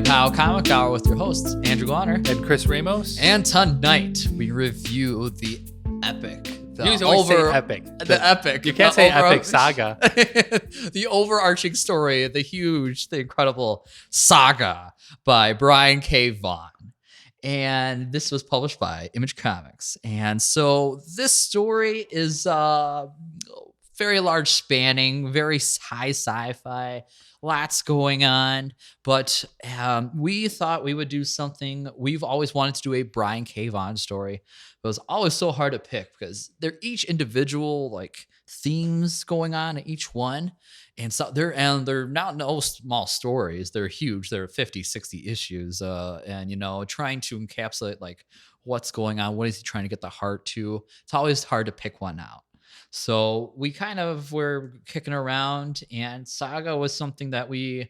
Pow Comic Hour with your hosts, Andrew Garner and Chris Ramos. And tonight we review the epic. You always say epic. The epic. You can't say epic saga. The overarching story, the huge, the incredible Saga by Brian K. Vaughan. And this was published by Image Comics. And so this story is very large spanning, very high sci-fi, lots going on. But we thought we would do something. We've always wanted to do a Brian K. Vaughan story. But it was always so hard to pick because they're each individual like themes going on in each one. And so they're not no small stories. They're huge. They're 50, 60 issues. And, you know, trying to encapsulate like what's going on. What is he trying to get the heart to? It's always hard to pick one out. So we kind of were kicking around, and Saga was something that we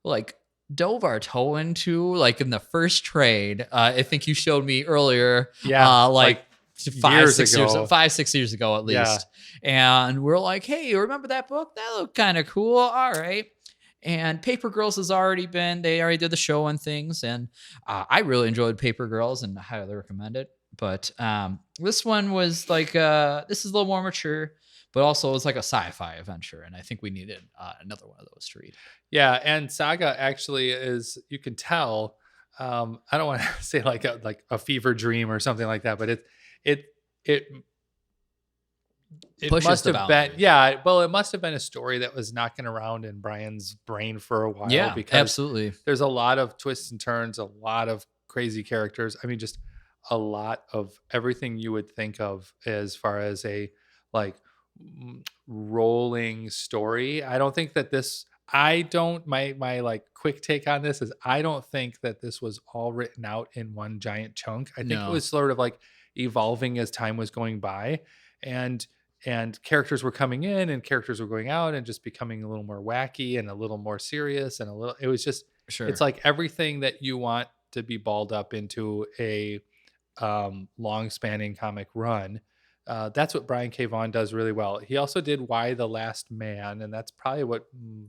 like dove our toe into like in the first trade. I think you showed me earlier. Yeah. Like 5-6 years ago at least. Yeah. And we're like, hey, remember that book? That looked kind of cool. All right. And Paper Girls they already did the show and things. And I really enjoyed Paper Girls and highly recommend it. But this one was like, this is a little more mature, but also it was like a sci-fi adventure. And I think we needed another one of those to read. Yeah. And Saga actually is, you can tell, I don't want to say like a fever dream or something like that, but it must have been, it must have been a story that was knocking around in Brian's brain for a while. Yeah, because absolutely. There's a lot of twists and turns, a lot of crazy characters. I mean, just a lot of everything you would think of as far as a like rolling story. I don't think that my like quick take on this is I don't think that this was all written out in one giant chunk. I think it was sort of like evolving as time was going by, and characters were coming in and characters were going out and just becoming a little more wacky and a little more serious and it was just It's like everything that you want to be balled up into a long spanning comic run. That's what Brian K. Vaughan does really well. He also did Why the Last Man, and that's probably what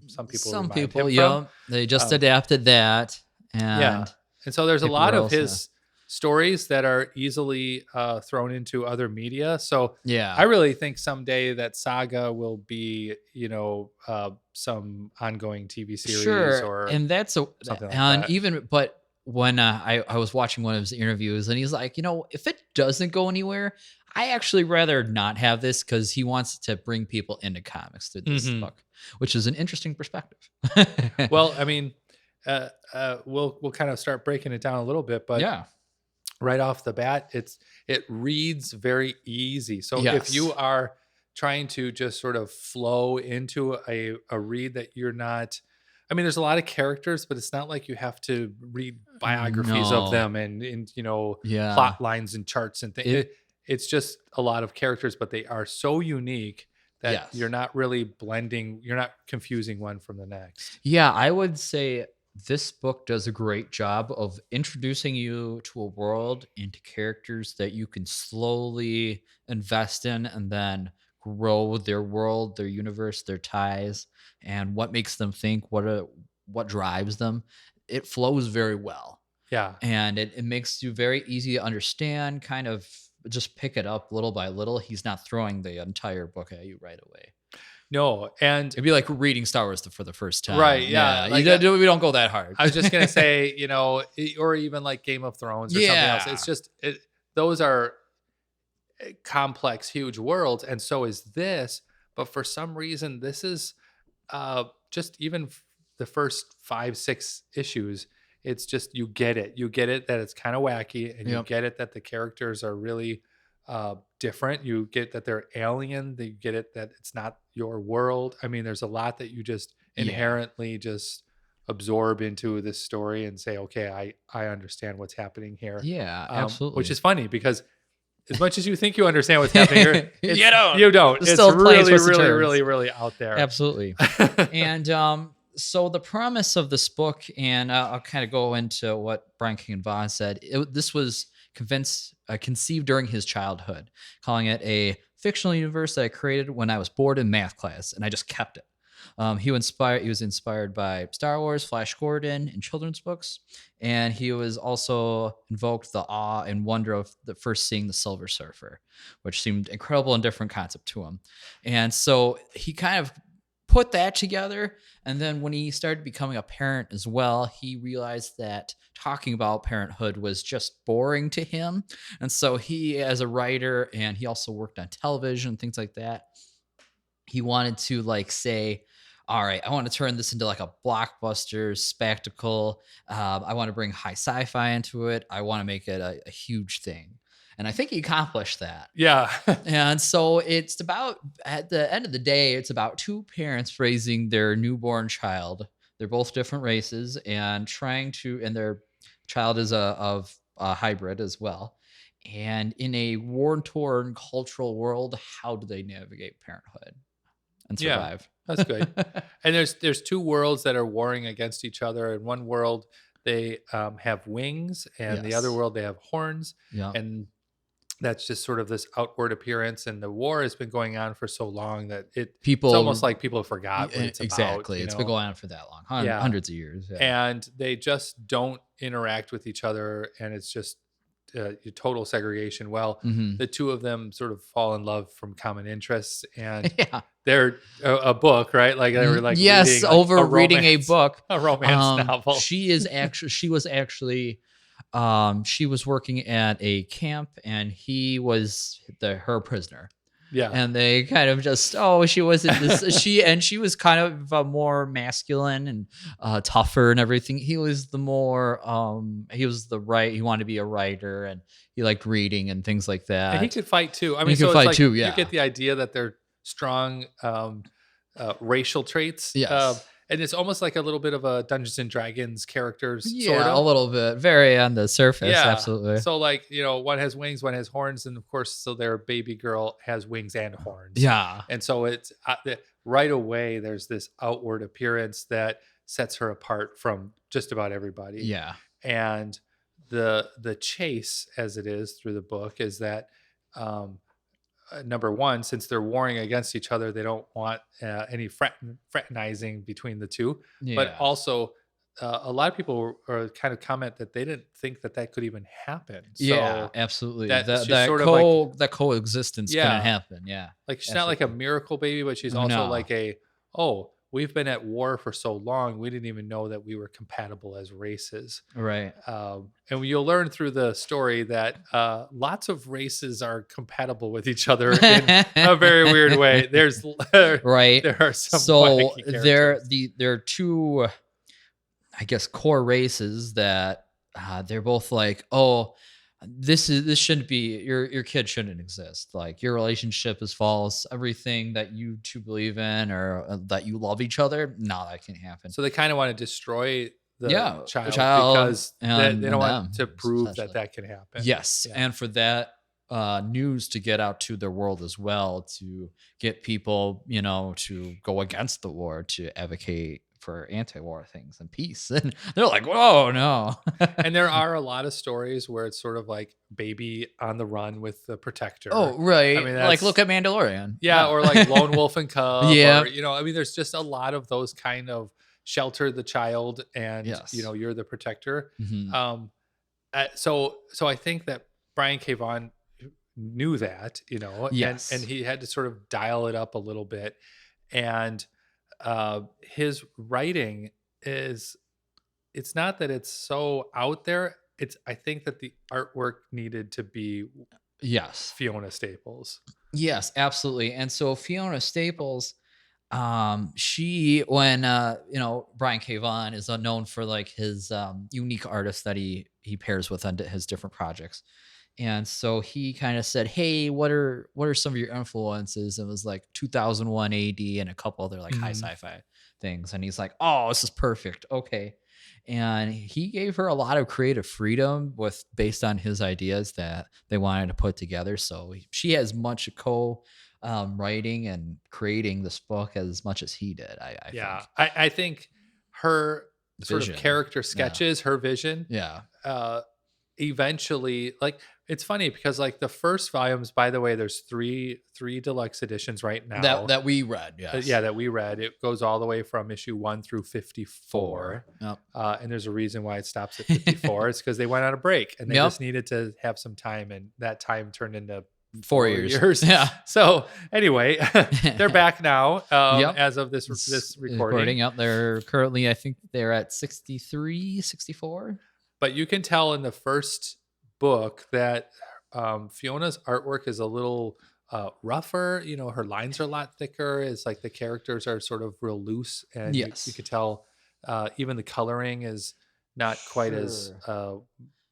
some people they just adapted that. And so there's a lot of his stories that are easily thrown into other media. So I really think someday that Saga will be, some ongoing TV series and that's something like that. But when I was watching one of his interviews, and he's like, if it doesn't go anywhere, I actually rather not have this because he wants to bring people into comics through this book, which is an interesting perspective. Well, I mean, we'll kind of start breaking it down a little bit, but right off the bat, it reads very easy. So if you are trying to just sort of flow into a read that you're not, I mean, there's a lot of characters, but it's not like you have to read biographies of them and plot lines and charts and things. It's just a lot of characters, but they are so unique that you're not really blending. You're not confusing one from the next. Yeah, I would say this book does a great job of introducing you to a world and to characters that you can slowly invest in and then grow their world, their universe, their ties, and what makes them think, what drives them. It flows very well. Yeah. And it makes you very easy to understand, kind of just pick it up little by little. He's not throwing the entire book at you right away. No, and it'd be like reading Star Wars for the first time. Right, yeah. Like, we don't go that hard. I was just going to say, or even like Game of Thrones or something else. It's just, those are complex, huge worlds, and so is this. But for some reason, this is just even the first 5-6 issues. It's just you get it that it's kind of wacky, and you get it that the characters are really different. You get that they're alien. You get it that it's not your world. I mean, there's a lot that you just inherently just absorb into this story and say, okay, I understand what's happening here. Yeah, absolutely. Which is funny because as much as you think you understand what's happening here, you don't. It's still really out there. Absolutely. And so the premise of this book, and I'll kind of go into what Brian K. Vaughan said. This was conceived during his childhood, calling it a fictional universe that I created when I was bored in math class, and I just kept it. He was inspired by Star Wars, Flash Gordon, and children's books, and he was also invoked the awe and wonder of the first seeing the Silver Surfer, which seemed incredible and different concept to him. And so he kind of put that together. And then when he started becoming a parent as well, he realized that talking about parenthood was just boring to him. And so he, as a writer, and he also worked on television, things like that, he wanted to like say, all right, I want to turn this into like a blockbuster spectacle. I want to bring high sci-fi into it. I want to make it a huge thing. And I think he accomplished that. Yeah. And so it's about, at the end of the day, it's about two parents raising their newborn child. They're both different races and and their child is of a hybrid as well. And in a war-torn cultural world, how do they navigate parenthood and survive? Yeah, that's good. And there's two worlds that are warring against each other. In one world, they have wings, and the other world they have horns. Yeah. And that's just sort of this outward appearance. And the war has been going on for so long that it's almost like people forgot what it's exactly. about. It's been going on for that long, hundreds of years. Yeah. And they just don't interact with each other, and it's just total segregation. Well, the two of them sort of fall in love from common interests, and they're a book, right? Like they were like reading, like, reading a book, a romance novel. She was working at a camp, and he was her prisoner. Yeah. And they kind of just, she wasn't this, she was kind of more masculine and tougher and everything. He was the more, he wanted to be a writer, and he liked reading and things like that. And he could fight too. I mean, he could fight too, yeah. You get the idea that they're strong racial traits. Yes. And it's almost like a little bit of a Dungeons and Dragons characters, yeah, sort of. A little bit, very on the surface, absolutely. So, like, one has wings, one has horns, and of course, so their baby girl has wings and horns. Yeah, and so it's right away. There's this outward appearance that sets her apart from just about everybody. Yeah, and the chase, as it is through the book, is that. Number one, since they're warring against each other, they don't want any fraternizing between the two. Yeah. But also, a lot of people are kind of comment that they didn't think that could even happen. Yeah, so absolutely. That coexistence couldn't happen. Yeah, like she's not like a miracle baby, but she's also like we've been at war for so long, we didn't even know that we were compatible as races. Right. And you'll learn through the story that lots of races are compatible with each other in a very weird way. There's right. There are some so there are two, I guess, core races that they're both like, this shouldn't be, your kid shouldn't exist. Like, your relationship is false. Everything that you two believe in, or that you love each other, no, that can't happen. So they kind of want to destroy the child because they don't want to prove that can happen. Yes. Yeah. And for that news to get out to their world as well, to get people, to go against the war, to advocate for anti-war things and peace, and they're like, whoa, no. And there are a lot of stories where it's sort of like baby on the run with the protector. Oh, right. I mean, like, look at Mandalorian. Yeah, or like Lone Wolf and Cub. Yeah. Or, there's just a lot of those kind of shelter the child, and you're the protector. Mm-hmm. So I think that Brian K. Vaughan knew that, yes. and he had to sort of dial it up a little bit. And his writing it's not that it's so out there. I think that the artwork needed to be Fiona Staples. Yes, absolutely. And so Fiona Staples, when Brian K. Vaughan is known for like his unique artists that he pairs with on his different projects. And so he kind of said, hey, what are some of your influences? It was like 2001 AD and a couple other like high sci-fi things. And he's like, oh, this is perfect. Okay. And he gave her a lot of creative freedom based on his ideas that they wanted to put together. So she has much writing and creating this book as much as he did. I think her vision. Sort of character sketches, her vision. Yeah. Eventually, like, It's funny because like the first volumes, by the way, there's three deluxe editions right now. That we read, yes. Yeah, that we read. It goes all the way from issue 1 through 54. Yep. And there's a reason why it stops at 54. It's because they went on a break and they Yep. just needed to have some time, and that time turned into 4 years. Yeah. So anyway, they're back now Yep. as of this recording. Yep. They're currently, I think they're at 63, 64. But you can tell in the first book that Fiona's artwork is a little rougher. You know, her lines are a lot thicker. It's like the characters are sort of real loose, and Yes. you could tell even the coloring is not quite as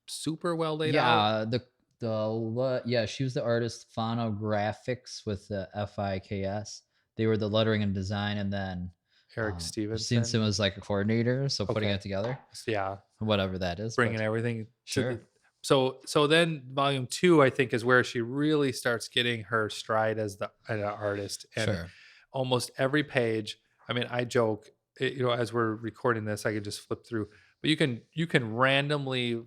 super well laid out. Yeah, she was the artist Phonographics with the FIKS. They were the lettering and design, and then Eric Stevenson. Stevenson was like a coordinator, so putting Okay. it together, Yeah, whatever that is, bringing but everything sure. to so then volume 2 I think is where she really starts getting her stride as an artist, and sure. almost every page, I mean, I joke, you know, as we're recording this I could just flip through, but you can randomly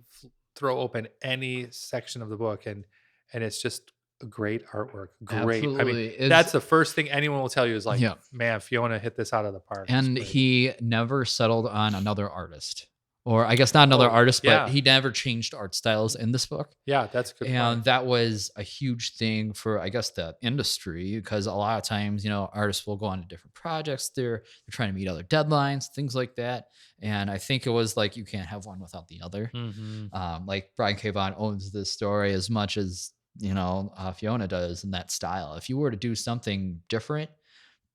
throw open any section of the book, and it's just a great artwork. Great. Absolutely. I mean, that's the first thing anyone will tell you is like, Yeah. man, Fiona hit this out of the park. And he never settled on another artist. Or I guess not another artist, yeah. but he never changed art styles in this book. Yeah, that's a good point. And that was a huge thing for, I guess, the industry, because a lot of times, you know, artists will go on to different projects. They're trying to meet other deadlines, things like that. And I think it was like, you can't have one without the other. Mm-hmm. Like Brian K. Vaughan owns this story as much as, you know, Fiona does in that style. If you were to do something different,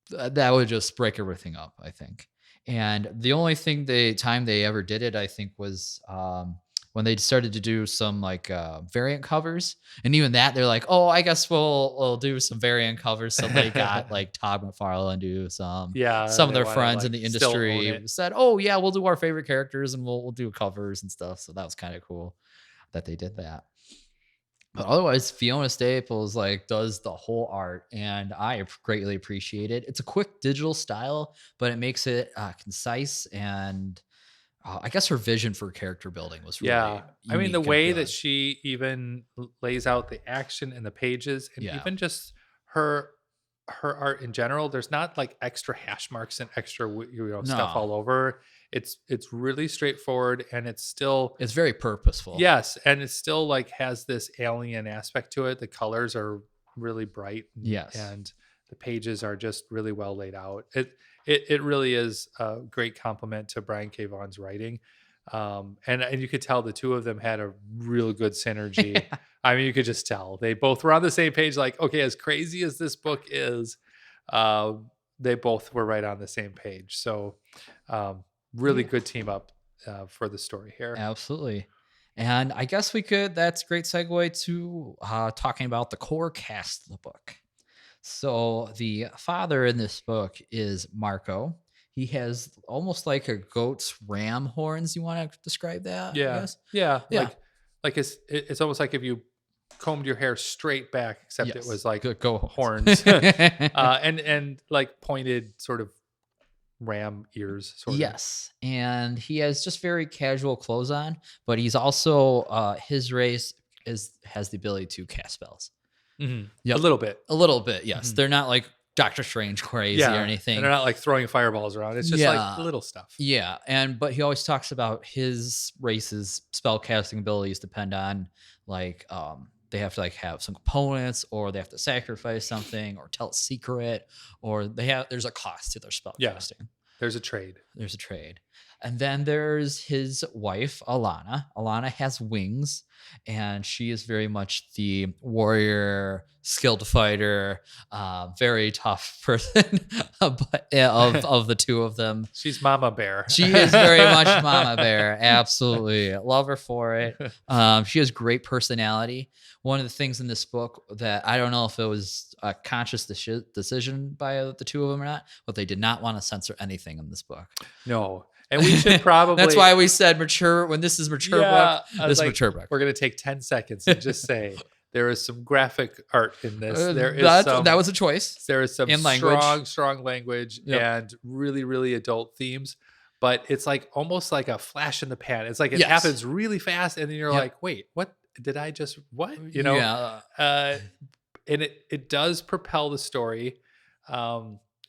that would just break everything up, I think. And the only time they ever did it, I think, was when they started to do some like variant covers. And even that, they're like, oh, I guess we'll do some variant covers. So they got like Todd McFarlane do some. Yeah, some of their friends in the industry said, oh yeah, we'll do our favorite characters and we'll do covers and stuff. So that was kind of cool that they did that. But otherwise, Fiona Staples like does the whole art, and I greatly appreciate it. It's a quick digital style, but it makes it concise, and I guess her vision for character building was really I mean, the unique way and that good. she even lays out the action in the pages, and Yeah. even just her art in general, there's not like extra hash marks and extra stuff No. all over. It's really straightforward, and it's very purposeful. Yes, and it still like has this alien aspect to it. The colors are really bright. Yes. And the pages are just really well laid out. It really is a great compliment to Brian K. Vaughan's writing. And you could tell the two of them had a real good synergy. I mean, you could just tell they both were on the same page. Like, okay, as crazy as this book is, they both were right on the same page. So really good team up for the story here. Absolutely. And I guess that's a great segue to talking about the core cast of the book. So the father in this book is Marco. He has almost like a goat's ram horns. You want to describe that? Yeah. I guess? Yeah. Yeah. Like it's almost like if you combed your hair straight back, except it was like go horns and like pointed sort of ram ears. Sort of. Yes. And he has just very casual clothes on, but he's also, his race has the ability to cast spells. Mm-hmm. Yep. A little bit. Yes. Mm-hmm. They're not like Doctor Strange crazy or anything. And they're not like throwing fireballs around. It's just like little stuff. Yeah. But he always talks about his race's spell casting abilities depend on like, they have to like have some components, or they have to sacrifice something, or tell a secret, or there's a cost to their spell casting. There's a trade. And then there's his wife, Alana. Alana has wings, and she is very much the warrior, skilled fighter, very tough person of the two of them. She's Mama Bear. She is very much Mama Bear. Absolutely. Love her for it. She has great personality. One of the things in this book that I don't know if it was a conscious decision by the two of them or not, but they did not want to censor anything in this book. No. And we should probably... That's why we said mature, when this is mature book, this is mature book. We're going to take 10 seconds and just say there is some graphic art in this. That was a choice. There is some strong language and really, really adult themes. But it's like almost like a flash in the pan. It's like it happens really fast, and then you're like, wait, what? did I just, what? Yeah. And it does propel the story.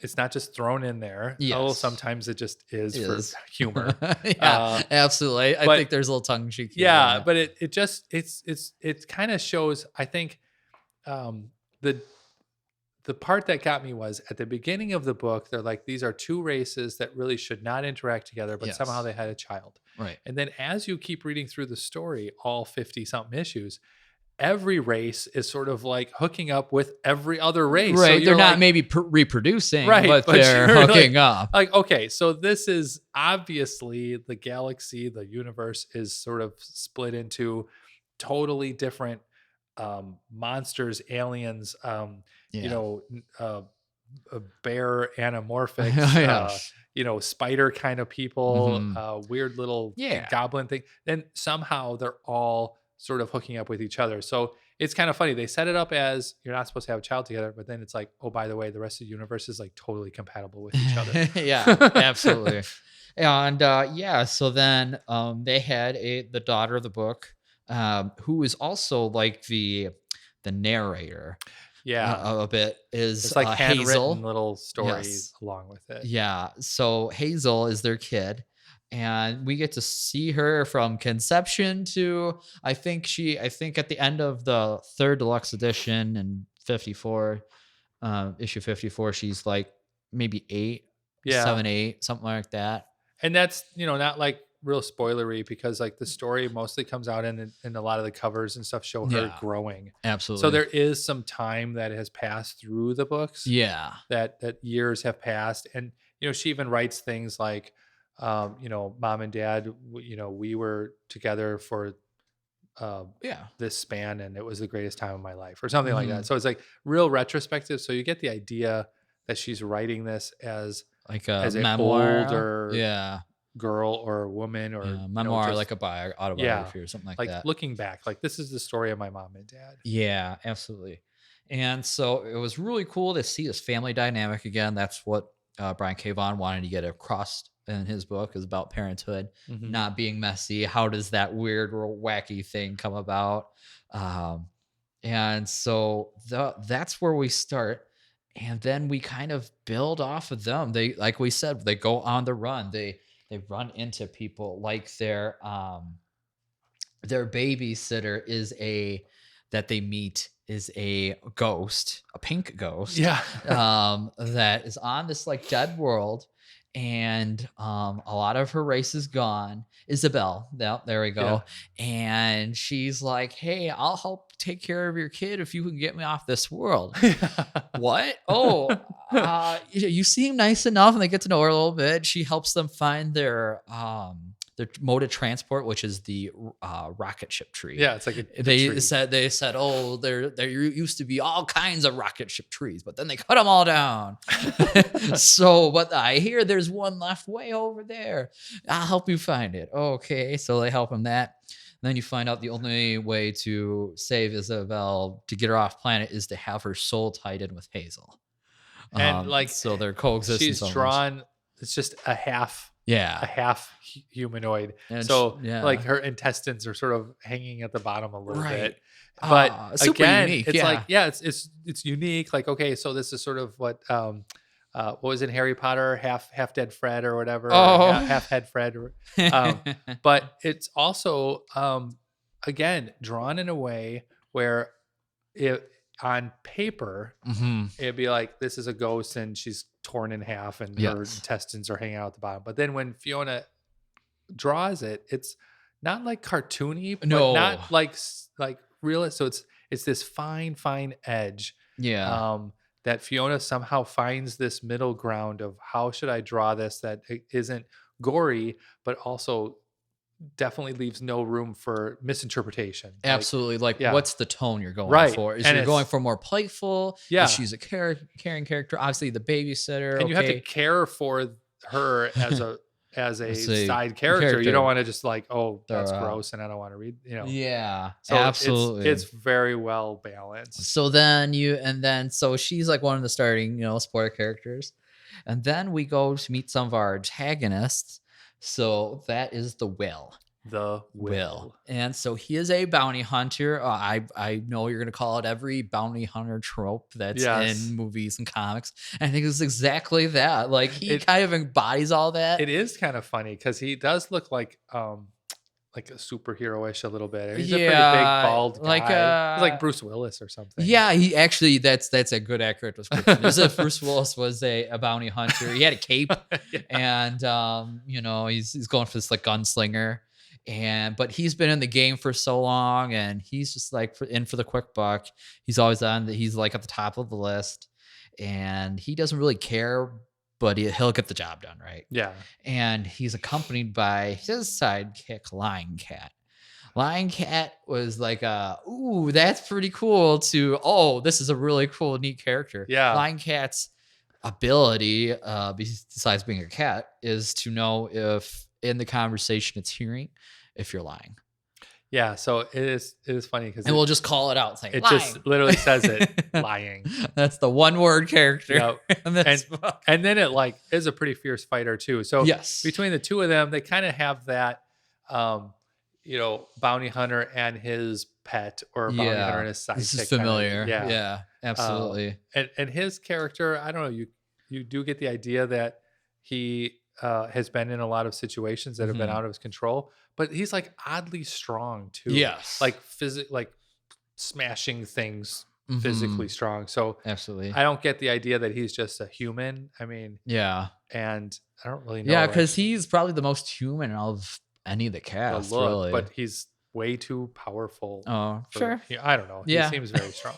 It's not just thrown in there. Yes. Sometimes it just is It for is. humor. Yeah, absolutely. I but- think there's a little tongue cheek. Yeah, but it just it kind of shows, I think, the part that got me was at the beginning of the book, they're like, these are two races that really should not interact together, but somehow Yes. they had a child. Right. And then as you keep reading through the story, all 50 something issues, every race is sort of like hooking up with every other race. Right. So they're not like, maybe reproducing, Right, but but they're you're hooking up. like, okay, so this is obviously the galaxy, the universe is sort of split into totally different monsters, aliens, bear anamorphics, Yeah. spider kind of people, Mhm. weird little Yeah. goblin thing. Then somehow they're all sort of hooking up with each other. So it's kind of funny. They set it up as you're not supposed to have a child together, but then it's like, oh, by the way, the rest of the universe is like totally compatible with each other. Yeah, absolutely. And so then they had the daughter of the book, who is also like the narrator. Yeah. A bit is It's like handwritten Hazel. little stories Yes. along with it. Yeah. So Hazel is their kid. And we get to see her from conception to I think at the end of the third deluxe edition in 54, issue 54, she's like maybe 8, Yeah. 7, 8, something like that. And that's, not like real spoilery, because like the story mostly comes out in a lot of the covers and stuff show her Yeah. growing. Absolutely. So there is some time that has passed through the books. Yeah. That years have passed. And, she even writes things like, mom and dad, we were together for this span and it was the greatest time of my life, or something like that. So it's like real retrospective. So you get the idea that she's writing this as like an memoir. older girl or woman, or memoir, just, like a autobiography or something like that. Like looking back, like this is the story of my mom and dad. Yeah, absolutely. And so it was really cool to see this family dynamic again. That's what Brian K. Vaughan wanted to get across in his book, is about parenthood, not being messy. How does that weird or wacky thing come about? And so that's where we start. And then we kind of build off of them. They, like we said, they go on the run. They run into people, like their babysitter that they meet is a ghost, a pink ghost. Yeah. That is on this like dead world. And a lot of her race is gone. Isabel, there we go. Yeah. And she's like, hey, I'll help take care of your kid if you can get me off this world. What? Oh, you seem nice enough. And they get to know her a little bit. She helps them find their mode of transport, which is the rocket ship tree. Yeah, it's like they tree. said, oh, there used to be all kinds of rocket ship trees, but then they cut them all down. So, but I hear there's one left way over there. I'll help you find it. Okay, so they help him that. And then you find out the only way to save Isabel, to get her off planet, is to have her soul tied in with Hazel. And so they're coexisting. She's drawn. It's just a half. Yeah, a half humanoid. And so like her intestines are sort of hanging at the bottom a little bit. But again, unique. It's like, it's unique. Like, okay, so this is sort of what was in Harry Potter, half dead Fred or whatever, or half head Fred. But it's also again drawn in a way where on paper, it'd be like, this is a ghost and she's torn in half and her intestines are hanging out at the bottom. But then when Fiona draws it, it's not like cartoony, but not like real. So it's this fine edge. Yeah. That Fiona somehow finds this middle ground of, how should I draw this that it isn't gory, but also definitely leaves no room for misinterpretation. Absolutely. What's the tone you're going for? Is you're going for more playful? Yeah. Is she's a caring character? Obviously the babysitter. And you have to care for her as a side character. You don't want to just like, oh, that's gross and I don't want to read, Yeah, so absolutely. It's very well balanced. So then so she's like one of the starting, supporting characters. And then we go to meet some of our antagonists. So that is the Will. The Will. And so he is a bounty hunter. I know you're going to call it every bounty hunter trope that's in movies and comics. And I think it's exactly that. Like he kind of embodies all that. It is kind of funny because he does look like a superhero-ish a little bit. He's a pretty big bald guy. He's like Bruce Willis or something. Yeah, he actually that's a good accurate description. As if Bruce Willis was a bounty hunter. He had a cape and he's going for this like gunslinger. But he's been in the game for so long and he's just like in for the quick buck. He's always he's like at the top of the list and he doesn't really care, but he'll get the job done, right? Yeah. And he's accompanied by his sidekick, Lion Cat. Lion Cat was like, ooh, that's pretty cool this is a really cool, neat character. Yeah. Lion Cat's ability, besides being a cat, is to know if in the conversation it's hearing if you're lying. Yeah, so it is funny because we'll just call it out saying it lying. Just literally says it lying. That's the one word character. Yep. And then it like is a pretty fierce fighter too. So yes, between the two of them, they kind of have that bounty hunter and his pet or bounty hunter and his sidekick. This is familiar. Yeah, absolutely. And his character, I don't know, you do get the idea that he has been in a lot of situations that have been out of his control, but he's like oddly strong too. Yes. Like like smashing things physically strong. So absolutely. I don't get the idea that he's just a human. I mean, and I don't really know. Yeah, because he's probably the most human of any of the cast, really. But he's way too powerful. Oh, sure. I don't know. Yeah. He seems very strong.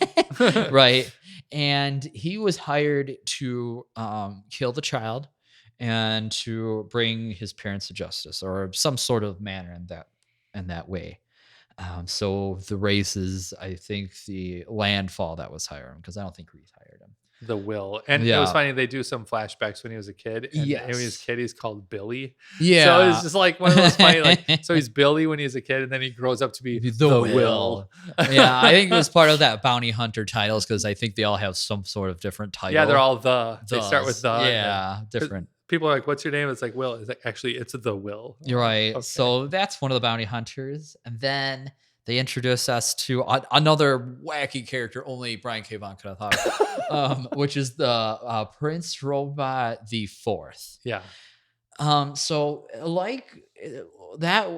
Right. And he was hired to kill the child and to bring his parents to justice or some sort of manner in that way. So the races, I think the landfall that was hiring because I don't think Reese hired him. The Will. And it was funny. They do some flashbacks when he was a kid. And when he was a kid, he's called Billy. Yeah. So it's just like one of those funny, like, so he's Billy when he's a kid and then he grows up to be the Will. Yeah. I think it was part of that bounty hunter titles because I think they all have some sort of different title. Yeah. They're all they start with the. Yeah. Different. People are like, what's your name? It's like Will. It's like, actually, it's the Will. You're right. Okay. So that's one of the bounty hunters. And then they introduce us to another wacky character only Brian K. Vaughan could have thought, which is the Prince Robot the Fourth. Yeah. So like that,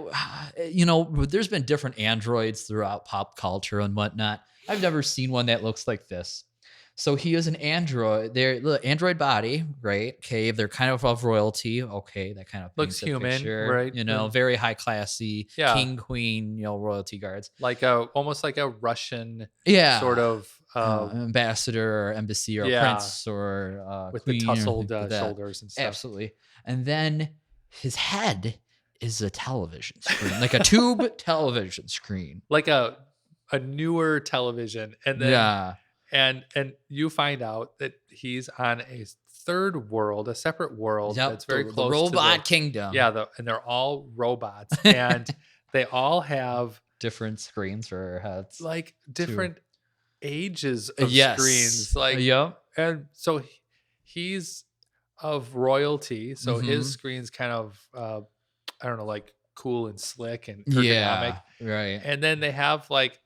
there's been different androids throughout pop culture and whatnot. I've never seen one that looks like this. So he is an android. They're the android body, right? Okay, they're kind of royalty. Okay, that kind of looks human, picture, right? Very high classy, king, queen, royalty guards, like almost like a Russian, sort of ambassador or embassy or prince or with queen the tousled shoulders and stuff. Absolutely, and then his head is a television screen, like a tube television screen, like a newer television, and then And you find out that he's on a third world, a separate world that's very close to the robot to kingdom. Yeah, and they're all robots, and they all have different screens for heads, like different ages of screens. Like, and so he's of royalty, so his screen's kind of I don't know, like cool and slick and ergonomic, right? And then they have like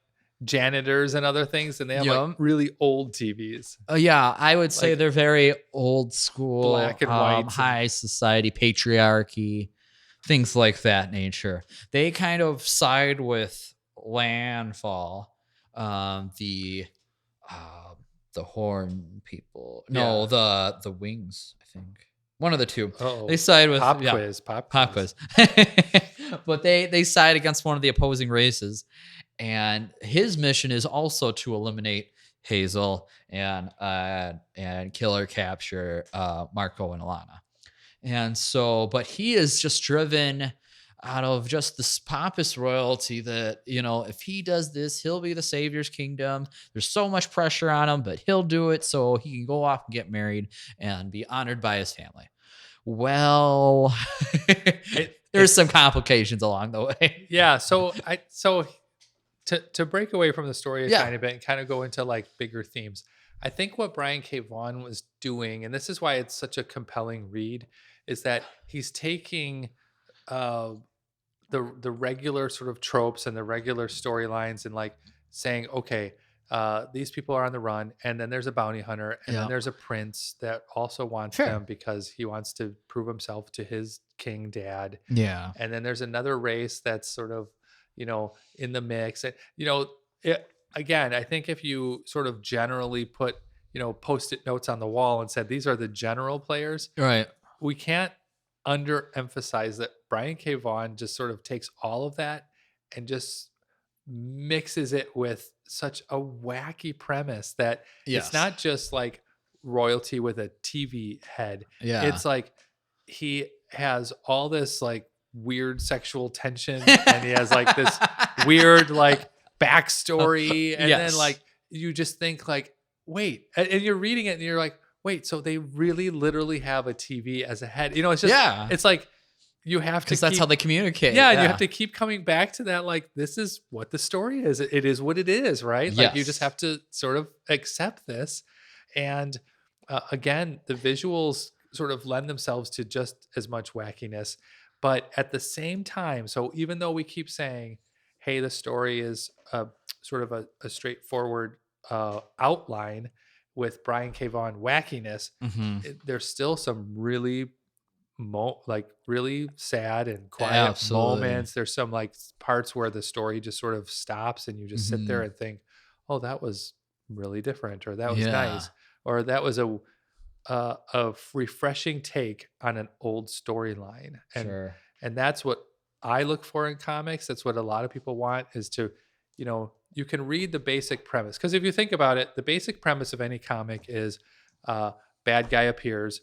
janitors and other things, and they have like really old TVs. I would say they're very old school, black and white, high society, patriarchy, things like that nature. They kind of side with Landfall, the horn people. No, the wings, I think. One of the two. They side with Pop quiz. But they side against one of the opposing races. And his mission is also to eliminate Hazel and kill or capture Marco and Alana. And so, but he is just driven out of just this pompous royalty that, if he does this, he'll be the savior's kingdom. There's so much pressure on him, but he'll do it so he can go off and get married and be honored by his family. Well, there's some complications along the way. Yeah. So to break away from the story a tiny bit and kind of go into like bigger themes, I think what Brian K. Vaughan was doing, and this is why it's such a compelling read, is that he's taking the regular sort of tropes and the regular storylines, and like saying, okay, these people are on the run, and then there's a bounty hunter, and then Yeah. there's a prince that also wants Sure. them because he wants to prove himself to his king dad, Yeah. and then there's another race that's sort of, in the mix. And again, I think if you sort of generally put, post-it notes on the wall and said these are the general players, Right. we can't underemphasize that Brian K. Vaughan just sort of takes all of that and just mixes it with such a wacky premise that it's Yes. not just like royalty with a TV head. Yeah. It's like he has all this like weird sexual tension, and he has like this weird like backstory, and Yes. then like you just think like, wait, and you're reading it and you're like, wait, so they really literally have a TV as a head? It's just, it's like you have to, because that's how they communicate. Yeah, and you have to keep coming back to that. Like, this is what the story is. It is what it is, right? Like, you just Yes. have to sort of accept this. And again, the visuals sort of lend themselves to just as much wackiness. But at the same time, so even though we keep saying, hey, the story is sort of a straightforward outline with Brian K. Vaughan wackiness, there's still some really really sad and quiet Absolutely. moments. There's some like parts where the story just sort of stops and you just sit there and think, oh, that was really different, or that was nice, or that was a refreshing take on an old storyline. And that's what I look for in comics. That's what a lot of people want, is to, you can read the basic premise. Because if you think about it, the basic premise of any comic is bad guy appears,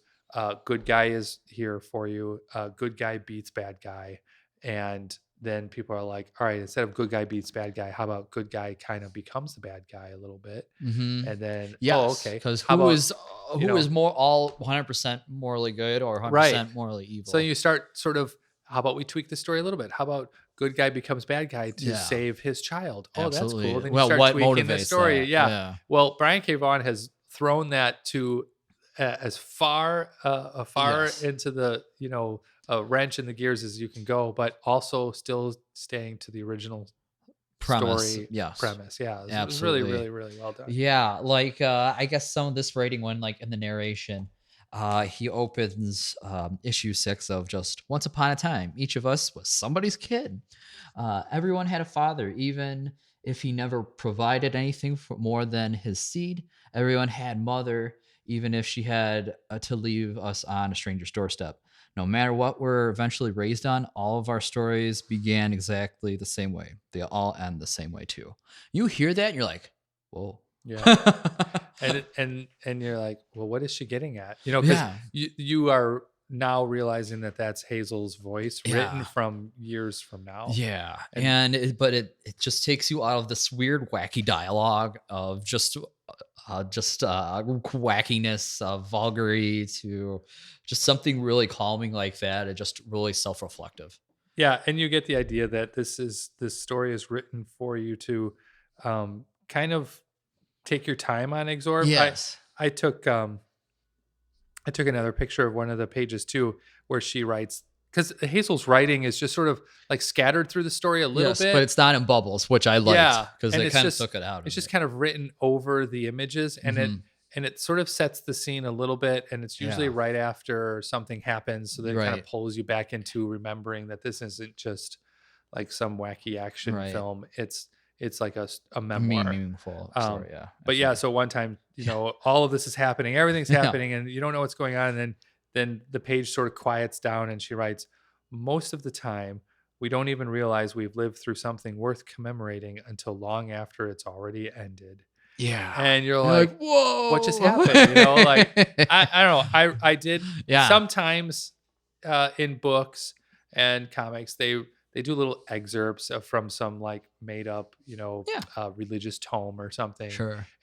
good guy is here for you, good guy beats bad guy. And then people are like, all right, instead of good guy beats bad guy, how about good guy kind of becomes the bad guy a little bit? And then, okay. Because who is more all 100% morally good or 100% morally evil? So you start sort of, how about we tweak the story a little bit? How about good guy becomes bad guy to save his child? Oh, Absolutely. That's cool. Then well, you start what tweaking motivates the story. that? Yeah. Well, Brian K. Vaughan has thrown that to as far into the wrench in the gears as you can go, but also still staying to the original premise. Story premise. Yeah, it was really, really, really well done. Yeah, like I guess some of this writing, when like in the narration, he opens issue 6 of just once upon a time, each of us was somebody's kid. Everyone had a father, even if he never provided anything for more than his seed. Everyone had mother, even if she had to leave us on a stranger's doorstep. No matter what we're eventually raised on, all of our stories began exactly the same way. They all end the same way too. You hear that and you're like, whoa. Yeah. and you're like, well, what is she getting at? Because you are now realizing that that's Hazel's voice written from years from now. Yeah. But it just takes you out of this weird, wacky dialogue of just wackiness, vulgarity, to just something really calming like that. It just really self-reflective. Yeah. And you get the idea that this story is written for you to kind of take your time on Exorb. Yes. I took another picture of one of the pages too, where she writes, because Hazel's writing is just sort of like scattered through the story a little bit, but it's not in bubbles, which I liked, because they kind of took it out. It's just kind of written over the images, and it sort of sets the scene a little bit, and it's usually right after something happens, so that it kind of pulls you back into remembering that this isn't just like some wacky action film. It's like a memoir, meaningful story. But yeah, so one time, all of this is happening, everything's happening, and you don't know what's going on, and then the page sort of quiets down, and she writes, most of the time we don't even realize we've lived through something worth commemorating until long after it's already ended. And you're like, whoa, what just happened? Like I don't know, I did sometimes in books and comics, they do little excerpts from some like made up, religious tome or something.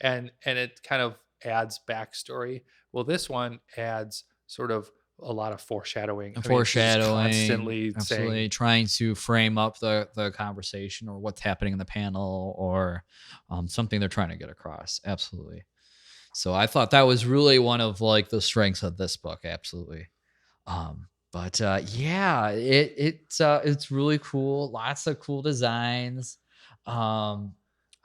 And it kind of adds backstory. Well, this one adds sort of a lot of foreshadowing. Constantly saying, trying to frame up the conversation, or what's happening in the panel, or something they're trying to get across. Absolutely. So I thought that was really one of like the strengths of this book. Absolutely. But yeah, it's really cool. Lots of cool designs. Um,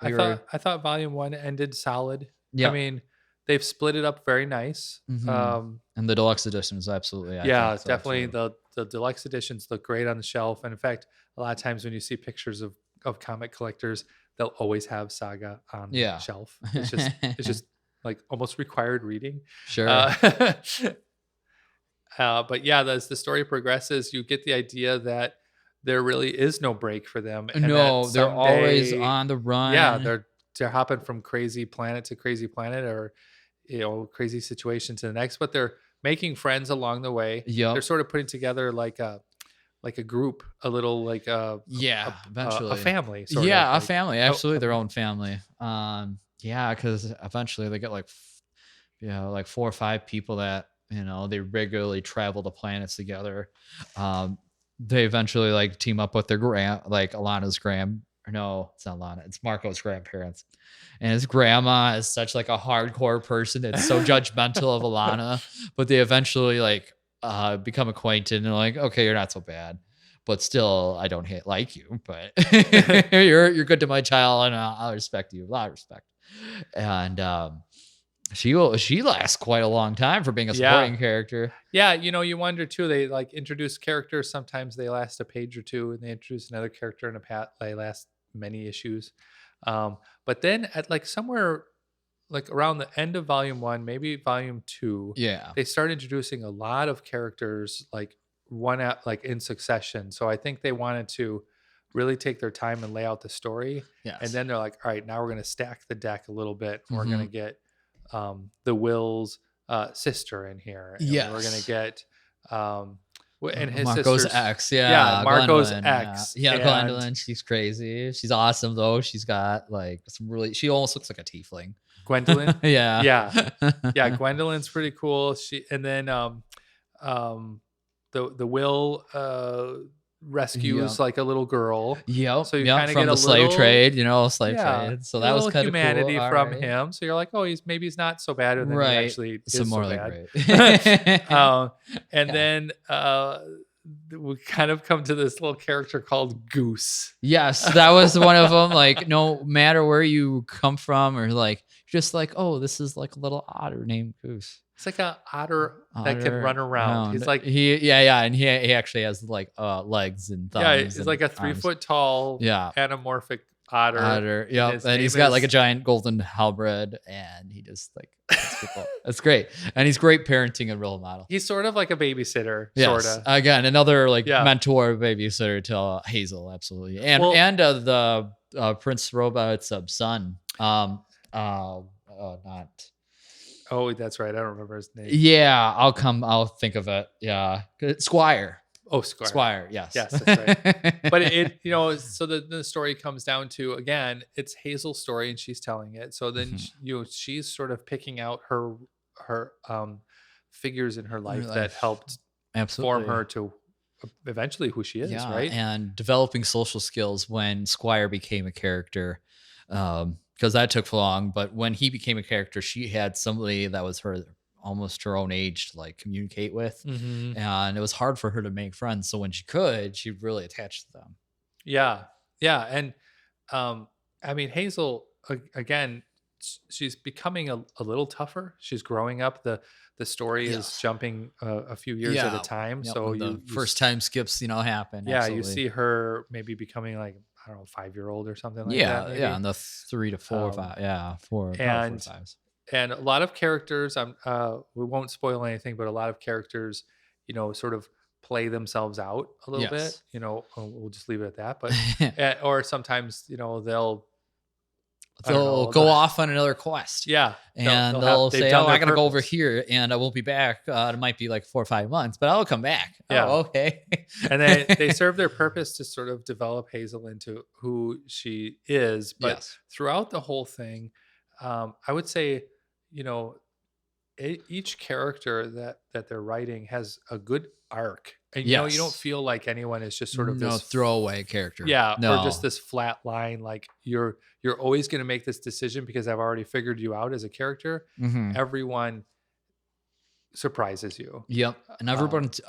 I we were thought volume 1 ended solid. I Yep. mean, they've split it up very nice. And the deluxe editions, absolutely. I think Yeah, so definitely too. the deluxe editions look great on the shelf. And in fact, a lot of times when you see pictures of comic collectors, they'll always have Saga on the Yeah. shelf. It's just like almost required reading. Sure. Uh, but yeah, as the story progresses, you get the idea that there really is no break for them, and that No, they're always someday, on the yeah, run. they're hopping from crazy planet to crazy planet, or crazy situation to the next. But they're making friends along the way. They're Yep. sort of putting together like a group, a little like Yeah, a eventually. family, sort of Yeah, a like family, oh, absolutely their own family. Yeah, because eventually they get like, like 4 or 5 people that they regularly travel to planets together. Um, they eventually like team up with their like Alana's or no, it's not Alana, it's Marco's grandparents, and his grandma is such like a hardcore person. It's so judgmental of Alana, but they eventually like become acquainted and they're like, okay, you're not so bad. But still, I don't like you, but you're good to my child, and I'll respect you. A lot of respect. And she lasts quite a long time for being a yeah. supporting character. Yeah, you wonder too. They like introduce characters. Sometimes they last a page or two, and they introduce another character in a they last many issues. But then at like somewhere like around the end of volume 1, maybe volume 2, Yeah. they start introducing a lot of characters like one at like in succession. So I think they wanted to really take their time and lay out the story. Yes. And then they're like, all right, now we're going to stack the deck a little bit. And we're Mhm. going to get the Will's sister in here. And we're going to Yes. get and his Marco's sister's ex. yeah, Yeah. Marco's Gwendolyn, ex. Yeah, And Gwendolyn. She's crazy. She's awesome though. She's got like some really. She almost looks like a tiefling. Gwendolyn. Yeah. Yeah, Gwendolyn's pretty cool. And then the Will rescues Yep. like a little girl. Yep. So you Yep. kind of From get the a slave little trade, slave yeah, trade. So a that was little kind of cool. humanity from Alright. him. So you're like, oh, maybe he's not so bad, and then he Right. actually Some is more so like bad. great. And Yeah. then we kind of come to this little character called Goose. Yes, that was one of them. Like, no matter where you come from, or like, just like, oh, this is like a little otter named Goose. It's like a otter that can run around. He's like and he actually has like legs and thumbs. he's like a 3 foot tall anamorphic otter. Yep, and he's got like a giant golden halberd, and he just like that's great, and he's great parenting and role model. He's sort of like a babysitter, Yes. sort of. Again, another like mentor babysitter to Hazel, absolutely, and the Prince Robot's son. Not. Oh, that's right. I don't remember his name. Yeah, I'll think of it. Yeah, Squire. Oh, Squire. Squire. Yes. Yes, that's right. But it so the story comes down to, again, it's Hazel's story and she's telling it. So then she's sort of picking out her figures in her life that helped form her to eventually who she is, right? And developing social skills when Squire became a character. Because that took long, but when he became a character, she had somebody that was almost her own age to like communicate with, and it was hard for her to make friends. So when she could, she really attached to them. Yeah, and I mean, Hazel again, she's becoming a little tougher. She's growing up. The story is jumping a few years at a time. So the first time skips, happen. Yeah, absolutely. you see her maybe becoming like, I don't know, 5-year-old or something like that. Yeah, yeah, and the 3 to 4 or 5, 4 and 4 5s. And a lot of characters, we won't spoil anything, but a lot of characters, sort of play themselves out a little bit. We'll just leave it at that. But or sometimes, they'll go off on another quest. Yeah. And they'll say, oh, I got to go over here and I won't be back. It might be like 4 or 5 months, but I'll come back. Yeah. Oh, okay. And they serve their purpose to sort of develop Hazel into who she is. But throughout the whole thing, I would say, each character that they're writing has a good arc. And, you don't feel like anyone is just sort of this throwaway character. Yeah. Or just this flat line. Like you're always going to make this decision because I've already figured you out as a character. Mm-hmm. Everyone surprises you. Yep. And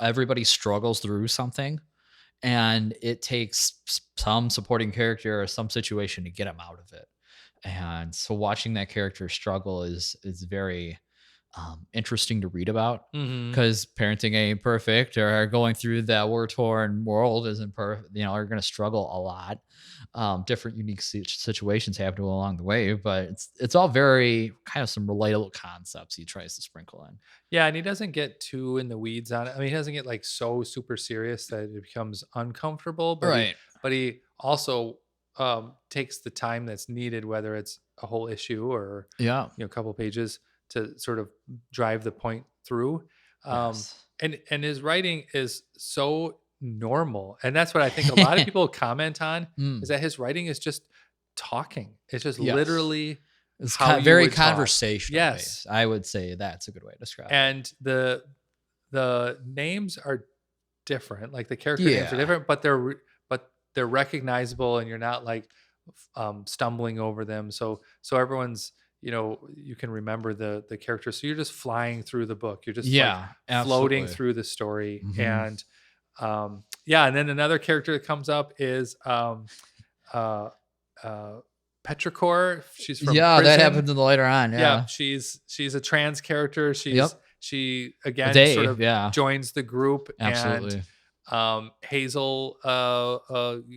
everybody struggles through something, and it takes some supporting character or some situation to get them out of it. And so watching that character struggle is very interesting to read about, Mm-hmm. because parenting ain't perfect, or going through that war torn world isn't perfect. Are going to struggle a lot. Different unique situations happen along the way, but it's all very kind of some relatable concepts he tries to sprinkle in. Yeah, and he doesn't get too in the weeds on it. I mean, he doesn't get like so super serious that it becomes uncomfortable, Right. but he also takes the time that's needed, whether it's a whole issue or Yeah. a couple pages, to sort of drive the point through. Yes. And his writing is so normal, and that's what I think a lot of people comment on, is Mm, that his writing is just talking. It's just yes. literally It's how you very would talk. conversational Yes, based. I would say that's a good way to describe it. and the names are different, like the character names are Yeah. different, but they're recognizable, and you're not like stumbling over them. So everyone's, you can remember the character. So you're just flying through the book. You're just like Yeah, floating absolutely. through the story, Hmm. and yeah. And then another character that comes up is uh, uh, Petrichor. She's from Yeah, that prison. happens in the later on. Yeah, Yeah. she's a trans character. Yep. She again sort They, of yeah, joins the group, and absolutely. Hazel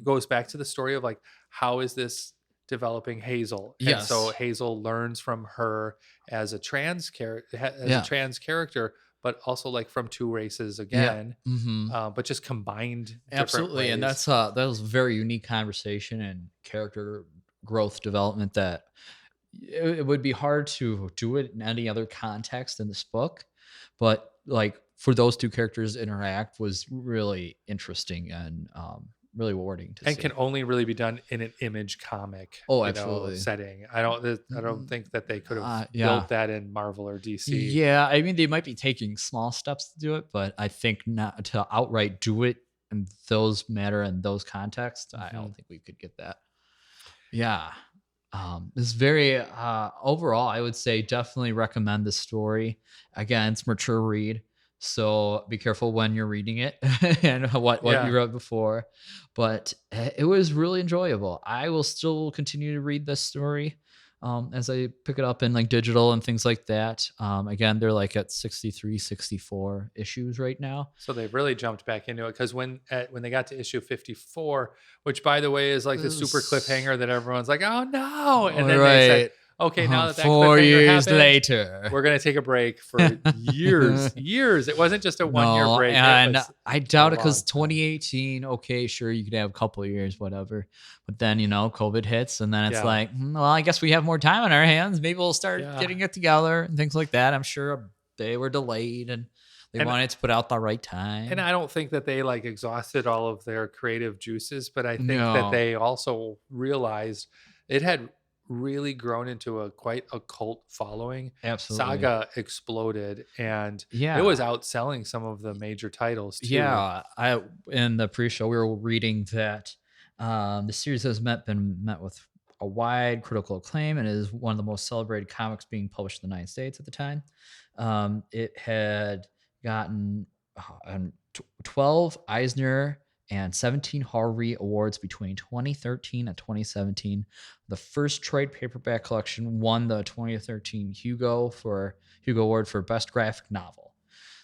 goes back to the story of like, how is this developing Hazel, and so Yes. Hazel learns from her as a Yeah. trans character, but also like from two races Yeah. again, Hmm. but just combined different Absolutely. And ways. that was a very unique conversation and character growth development that it would be hard to do it in any other context in this book. But like for those two characters interact was really interesting and really rewarding to And can see. only really be done in an Image comic, Oh, absolutely. setting. I don't Mm, think that they could have yeah. built that in Marvel or DC. Yeah, I mean, they might be taking small steps to do it, but I think not to outright do it in those matter and those contexts. I Mhm. don't think we could get that. Yeah. It's very overall, I would say definitely recommend the story. Again, it's mature read, so be careful when you're reading it and what you Yeah. wrote before. But it was really enjoyable. I will still continue to read this story as I pick it up in like digital and things like that. Again, they're like at 63, 64 issues right now. So they've really jumped back into it, because when they got to issue 54, which by the way is like the super This- cliffhanger that everyone's like, "Oh no." And All then they said, right. "Okay, now that that 4 cliffhanger years happened, later. we're going to take a break for years." Years. It wasn't just a 1 year No, break. It and was I a doubt it because long time. 2018, okay, sure, you could have a couple of years, whatever. But then, COVID hits, and then it's Yeah. like, well, I guess we have more time on our hands. Maybe we'll start Yeah. getting it together and things like that. I'm sure they were delayed and they And wanted to put out the right And time. I don't think that they like exhausted all of their creative juices, but I think that No, they also realized it had really grown into quite a cult following. absolutely. Saga exploded, and it was Yeah. outselling some of the major titles too. Yeah. In the pre-show, we were reading that the series has been met with a wide critical acclaim and is one of the most celebrated comics being published in the United States at the time. It had gotten 12 Eisner and 17 Harvey Awards between 2013 and 2017. The first trade paperback collection won the 2013 Hugo Award for Best Graphic Novel.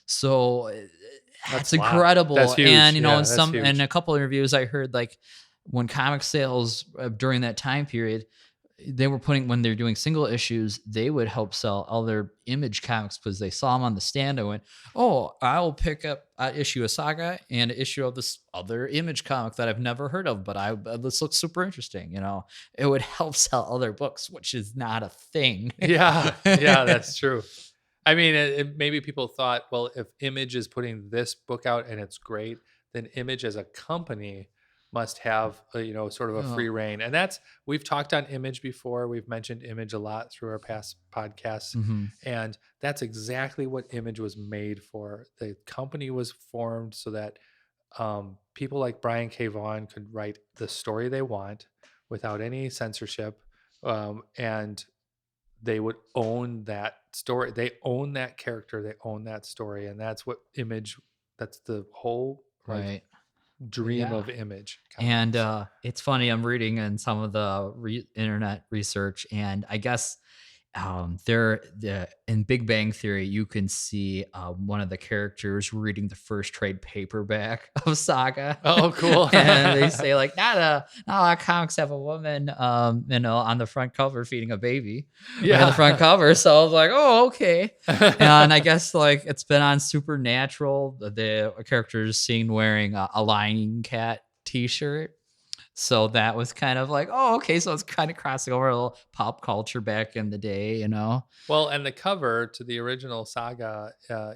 So That's it's a lot. That's incredible. And huge. Yeah, that's in a huge. couple interviews I heard, like when comic sales during that time period, they were putting when they're doing single issues, they would help sell other Image comics because they saw them on the stand. I went, "Oh, I'll pick up an issue of Saga and an issue of this other Image comic that I've never heard of, but this looks super interesting." It would help sell other books, which is not a thing. Yeah, yeah, that's true. I mean, maybe people thought, well, if Image is putting this book out and it's great, then Image as a company must have sort of a free Oh, reign. And we've talked on Image before. We've mentioned Image a lot through our past podcasts, mhm. and that's exactly what Image was made for. The company was formed so that people like Brian K. Vaughan could write the story they want without any censorship, and they would own that story. They own that character. They own that story, and that's what Image. That's the whole like Right. dream Yeah. of Image And Comics. it's funny, I'm reading in some of the internet research, and I guess in Big Bang Theory, you can see one of the characters reading the first trade paperback of Saga. Oh, cool. And they say like, not a lot of comics have a woman, on the front cover feeding a baby. Yeah, on the front cover. So I was like, oh, okay. And I guess like it's been on Supernatural. The characters seen wearing a lion cat T-shirt. So that was kind of like, oh, okay. So it's kind of crossing over a little pop culture back in the day, Well, and the cover to the original Saga,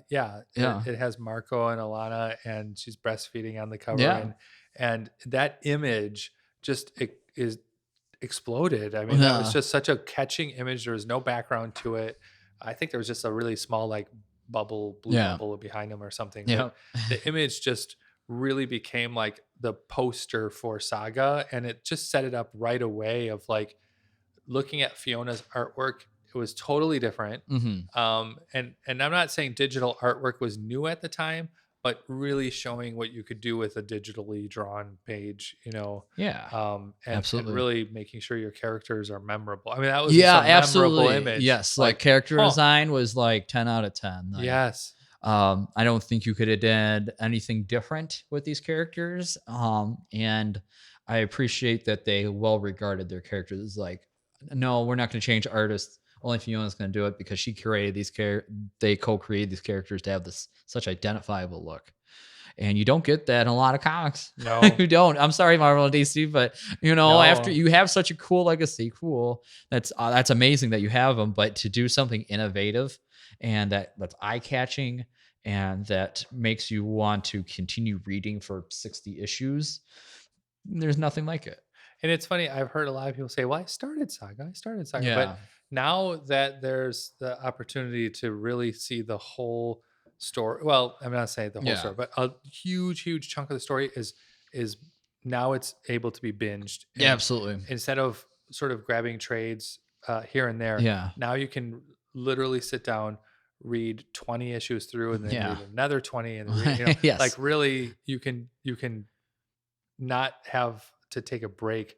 Yeah. it has Marco and Alana, and she's breastfeeding on the cover, Yeah. and that image just is exploded. I mean, that was Yeah. just such a catching image. There was no background to it. I think there was just a really small like blue bubble behind him or something. Yeah. But the image just really became like the poster for Saga, and it just set it up right away of like looking at Fiona's artwork. It was totally different. Mm-hmm. And I'm not saying digital artwork was new at the time, but really showing what you could do with a digitally drawn page, Yeah. and Absolutely. really making sure your characters are memorable. I mean, that was absolutely. memorable image. Yes. Like character design was like 10 out of 10. Like, yes. I don't think you could have done anything different with these characters. And I appreciate that they well regarded their characters. Like, no, we're not going to change artists. Only Fiona's going to do it because she created these they co-created these characters to have this such identifiable look. And you don't get that in a lot of comics. No, you don't. I'm sorry, Marvel and DC, but after you have such a cool legacy, that's amazing that you have them. But to do something innovative and that's eye-catching and that makes you want to continue reading for 60 issues, there's nothing like it. And it's funny, I've heard a lot of people say, well, I started Saga. Yeah. But now that there's the opportunity to really see the whole story, well, I'm not saying the whole story, but a huge chunk of the story is now it's able to be binged. Yeah, absolutely. Instead of sort of grabbing trades here and there, now you can literally sit down, read 20 issues through, and then read another 20, and read, yes. like really you can not have to take a break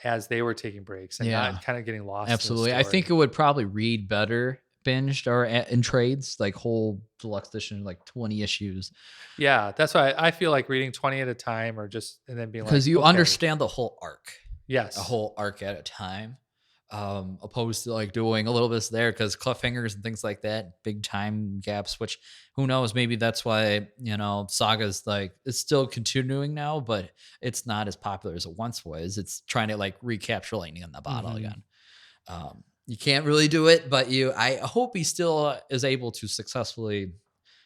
as they were taking breaks and not kind of getting lost. Absolutely. I think it would probably read better binged or in trades, like whole deluxe edition, like 20 issues. Yeah, that's why I feel like reading 20 at a time, or just and then being like, because you understand the whole arc. Yes, a whole arc at a time, opposed to like doing a little bit there because cliffhangers and things like that, big time gaps. Which who knows? Maybe that's why Saga's like it's still continuing now, but it's not as popular as it once was. It's trying to like recapture lightning in the bottle again. You can't really do it, but I hope he still is able to successfully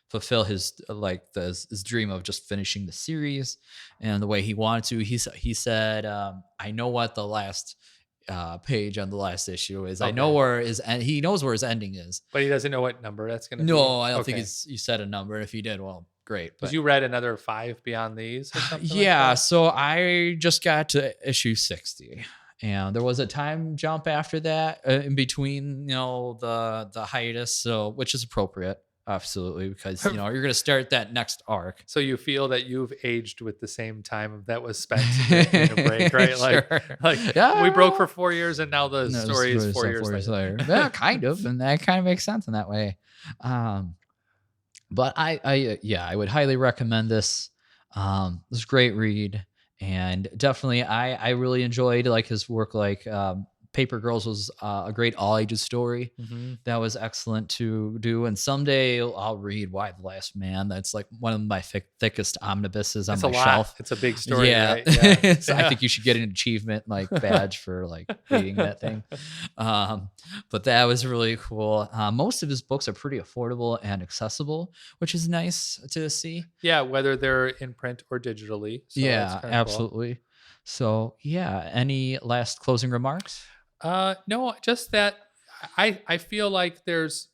fulfill his his dream of just finishing the series and the way he wanted to. He said, I know what the last page on the last issue is. Okay. I know where he knows where his ending is, but he doesn't know what number that's going to be. No, I don't think he said a number. If he did, well, great. Because you read another 5 beyond these or something? Yeah, like so I just got to issue 60. And there was a time jump after that in between, the hiatus, so which is appropriate, absolutely, because you're going to start that next arc. So you feel that you've aged with the same time that was spent in a break, right? Sure. We broke for 4 years, and now the story is 4 years later. Yeah, kind of, and that kind of makes sense in that way. But I would highly recommend this. This is a great read. And definitely, I really enjoyed like his work. Like Paper Girls was a great all ages story. That was excellent to do. And someday I'll read Why the Last Man. That's like one of my thickest omnibuses on my shelf. It's a big story. Yeah, right? Yeah. So I think you should get an achievement like badge for like reading that thing. But that was really cool. Most of his books are pretty affordable and accessible, which is nice to see. Yeah, whether they're in print or digitally. So yeah, absolutely. Cool. So yeah, any last closing remarks? No, just that I feel like there's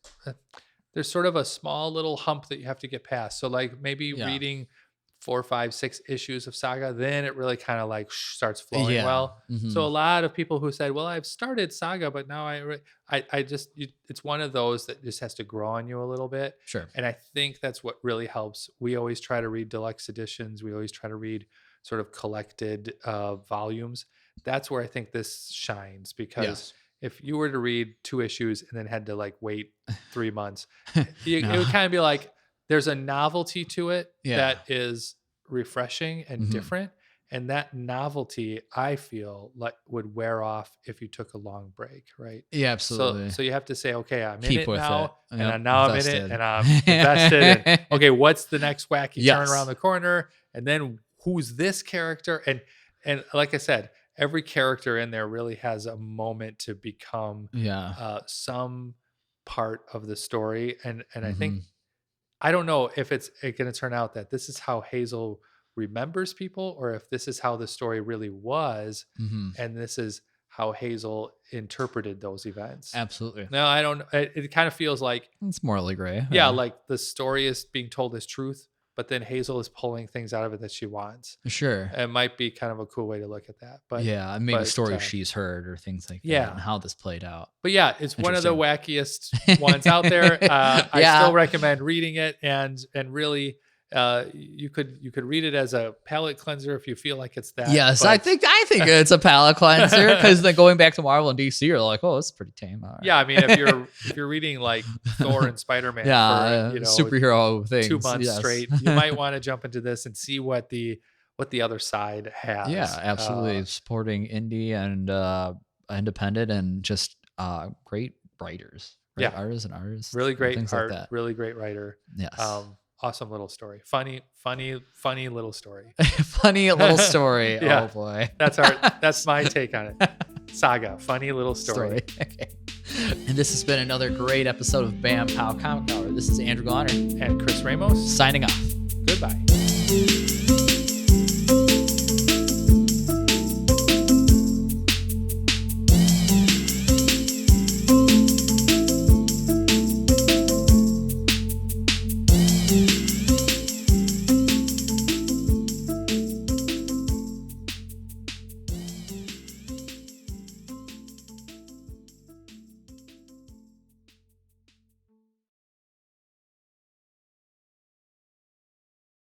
sort of a small little hump that you have to get past. So like maybe reading 4, 5, 6 issues of Saga, then it really kind of like starts flowing well. So a lot of people who said, well, I've started Saga, but now it's one of those that just has to grow on you a little bit. Sure. And I think that's what really helps. We always try to read deluxe editions. We always try to read sort of collected volumes. That's where I think this shines, because if you were to read 2 issues and then had to like wait 3 months, it would kind of be like, there's a novelty to it that is refreshing and different. And that novelty, I feel like, would wear off if you took a long break, right? Yeah, absolutely. So you have to say, okay, I'm Keep in it with now, it. and Yep, I'm now invested. I'm in it, and I'm invested. And, okay, what's the next wacky turn around the corner? And then who's this character? And like I said, every character in there really has a moment to become some part of the story. And I think, I don't know if it's going to turn out that this is how Hazel remembers people, or if this is how the story really was, and this is how Hazel interpreted those events. Absolutely. No, I don't. It kind of feels like it's morally gray. Yeah, like the story is being told as truth, but then Hazel is pulling things out of it that she wants. Sure. It might be kind of a cool way to look at that. But maybe stories she's heard or things like that, and how this played out. But yeah, it's one of the wackiest ones out there. I still recommend reading it, and really, you could read it as a palate cleanser if you feel like it's that. Yes, I think it's a palate cleanser, because then going back to Marvel and DC, you're like, oh, it's pretty tame. All right. Yeah, I mean, if you're reading like Thor and Spider-Man, for, superhero things, 2 months straight, you might want to jump into this and see what the other side has. Yeah, absolutely. Supporting indie and independent, and just great writers, artists and artists, really great things art, like that. Really great writer. Yes. Awesome little story. Funny little story. Funny little story. Yeah. Oh boy. That's my take on it. Saga, funny little story. Okay. And this has been another great episode of Bam Pow Comic Hour. This is Andrew Goner and Chris Ramos signing off. Goodbye.